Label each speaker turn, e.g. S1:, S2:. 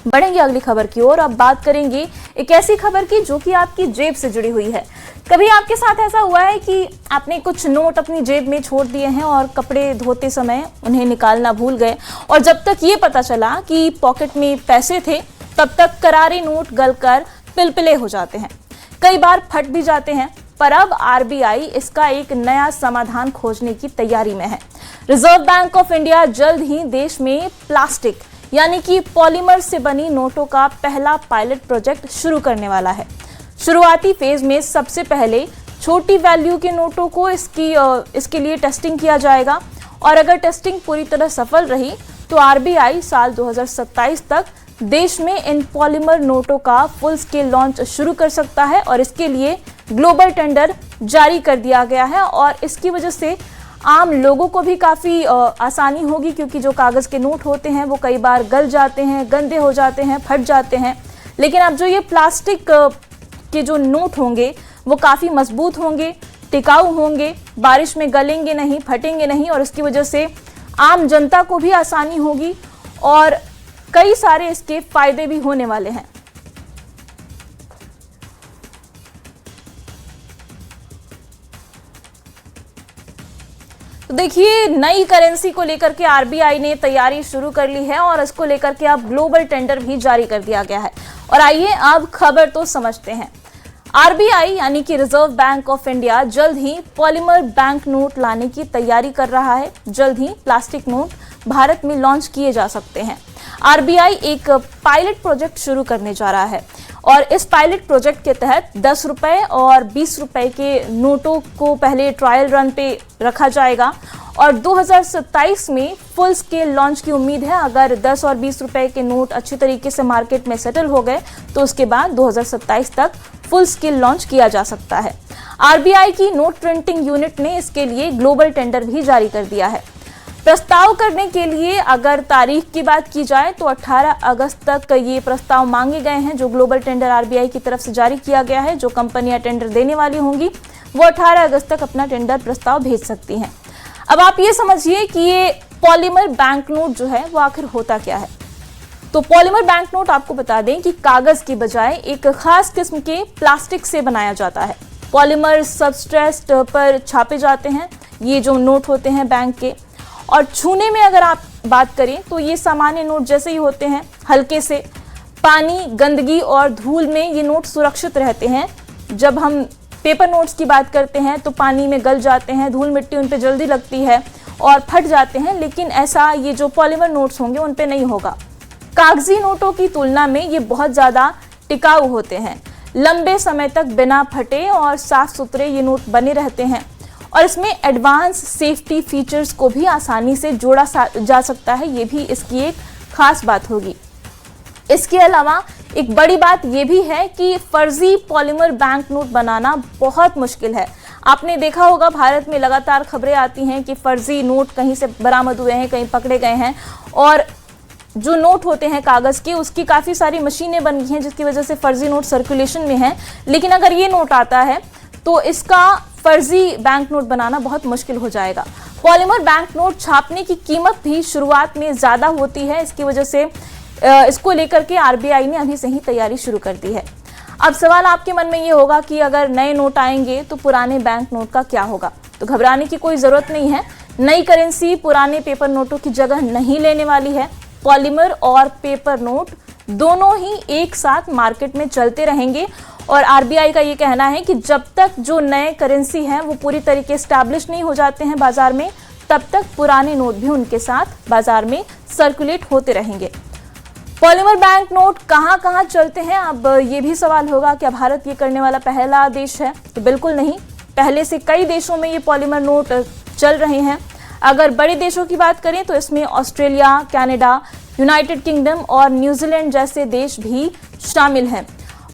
S1: बढ़ेंगे अगली खबर की ओर। अब बात करेंगे एक ऐसी खबर की जो कि आपकी जेब से जुड़ी हुई है। कभी आपके साथ ऐसा हुआ है कि आपने कुछ नोट अपनी जेब में छोड़ दिए हैं और कपड़े धोते समय उन्हें निकालना भूल गए, और जब तक ये पता चला कि पॉकेट में पैसे थे तब तक करारे नोट गलकर पिलपिले हो जाते हैं, कई बार फट भी जाते हैं। पर अब आरबीआई इसका एक नया समाधान खोजने की तैयारी में है। रिजर्व बैंक ऑफ इंडिया जल्द ही देश में प्लास्टिक यानी कि पॉलीमर से बनी नोटों का पहला पायलट प्रोजेक्ट शुरू करने वाला है। शुरुआती फेज में सबसे पहले छोटी वैल्यू के नोटों को इसके लिए टेस्टिंग किया जाएगा, और अगर टेस्टिंग पूरी तरह सफल रही तो आरबीआई साल 2027 तक देश में इन पॉलीमर नोटों का फुल स्केल लॉन्च शुरू कर सकता है। और इसके लिए ग्लोबल टेंडर जारी कर दिया गया है, और इसकी वजह से आम लोगों को भी काफ़ी आसानी होगी, क्योंकि जो कागज़ के नोट होते हैं वो कई बार गल जाते हैं, गंदे हो जाते हैं, फट जाते हैं। लेकिन अब जो ये प्लास्टिक के जो नोट होंगे वो काफ़ी मजबूत होंगे, टिकाऊ होंगे, बारिश में गलेंगे नहीं, फटेंगे नहीं, और इसकी वजह से आम जनता को भी आसानी होगी और कई सारे इसके फायदे भी होने वाले हैं। तो देखिए, नई करेंसी को लेकर के आरबीआई ने तैयारी शुरू कर ली है और इसको लेकर के अब ग्लोबल टेंडर भी जारी कर दिया गया है। और आइए अब खबर तो समझते हैं। आरबीआई यानी कि रिजर्व बैंक ऑफ इंडिया जल्द ही पॉलीमर बैंक नोट लाने की तैयारी कर रहा है। जल्द ही प्लास्टिक नोट भारत में लॉन्च किए जा सकते हैं। आरबीआई एक पायलट प्रोजेक्ट शुरू करने जा रहा है, और इस पायलट प्रोजेक्ट के तहत 10 रुपए और 20 रुपए के नोटों को पहले ट्रायल रन पे रखा जाएगा, और 2027 में फुल स्केल लॉन्च की उम्मीद है। अगर 10 और 20 रुपए के नोट अच्छी तरीके से मार्केट में सेटल हो गए तो उसके बाद 2027 तक फुल स्केल लॉन्च किया जा सकता है। आरबीआई की नोट प्रिंटिंग यूनिट ने इसके लिए ग्लोबल टेंडर भी जारी कर दिया है। प्रस्ताव करने के लिए अगर तारीख की बात की जाए तो 18 अगस्त तक ये प्रस्ताव मांगे गए हैं, जो ग्लोबल टेंडर आरबीआई की तरफ से जारी किया गया है। जो कंपनियां टेंडर देने वाली होंगी वो 18 अगस्त तक अपना टेंडर प्रस्ताव भेज सकती हैं। अब आप ये समझिए कि ये पॉलीमर बैंक नोट जो है वो आखिर होता क्या है। तो पॉलीमर बैंक नोट आपको बता दें कि कागज की बजाय एक खास किस्म के प्लास्टिक से बनाया जाता है। पॉलीमर सबस्ट्रेट पर छापे जाते हैं ये जो नोट होते हैं बैंक के, और छूने में अगर आप बात करें तो ये सामान्य नोट जैसे ही होते हैं। हल्के से पानी, गंदगी और धूल में ये नोट सुरक्षित रहते हैं। जब हम पेपर नोट्स की बात करते हैं तो पानी में गल जाते हैं, धूल मिट्टी उन पे जल्दी लगती है और फट जाते हैं, लेकिन ऐसा ये जो पॉलीमर नोट्स होंगे उन पे नहीं होगा। कागजी नोटों की तुलना में ये बहुत ज़्यादा टिकाऊ होते हैं। लंबे समय तक बिना फटे और साफ सुथरे ये नोट बने रहते हैं, और इसमें एडवांस सेफ्टी फीचर्स को भी आसानी से जोड़ा जा सकता है। ये भी इसकी एक खास बात होगी। इसके अलावा एक बड़ी बात ये भी है कि फर्जी पॉलीमर बैंक नोट बनाना बहुत मुश्किल है। आपने देखा होगा भारत में लगातार खबरें आती हैं कि फर्जी नोट कहीं से बरामद हुए हैं, कहीं पकड़े गए हैं, और जो नोट होते हैं कागज़ के उसकी काफ़ी सारी मशीनें बन गई हैं जिसकी वजह से फर्जी नोट सर्कुलेशन में हैं। लेकिन अगर ये नोट आता है तो इसका फर्जी बैंक नोट बनाना बहुत मुश्किल हो जाएगा। पॉलीमर बैंक नोट छापने की कीमत भी शुरुआत में ज़्यादा होती है, इसकी वजह से इसको लेकर के आरबीआई ने अभी से ही तैयारी शुरू कर दी है। अब सवाल आपके मन में ये होगा कि अगर नए नोट आएंगे तो पुराने बैंक नोट का क्या होगा। तो घबराने की कोई ज़रूरत नहीं है। नई करेंसी पुराने पेपर नोटों की जगह नहीं लेने वाली है। पॉलीमर और पेपर नोट दोनों ही एक साथ मार्केट में चलते रहेंगे, और आरबीआई का ये कहना है कि जब तक जो नए करेंसी हैं वो पूरी तरीके एस्टैब्लिश नहीं हो जाते हैं बाजार में, तब तक पुराने नोट भी उनके साथ बाजार में सर्कुलेट होते रहेंगे। पॉलीमर बैंक नोट कहाँ कहाँ चलते हैं, अब ये भी सवाल होगा क्या भारत ये करने वाला पहला देश है। तो बिल्कुल नहीं, पहले से कई देशों में ये पॉलीमर नोट चल रहे हैं। अगर बड़े देशों की बात करें तो इसमें ऑस्ट्रेलिया, कनाडा, यूनाइटेड किंगडम और न्यूजीलैंड जैसे देश भी शामिल हैं।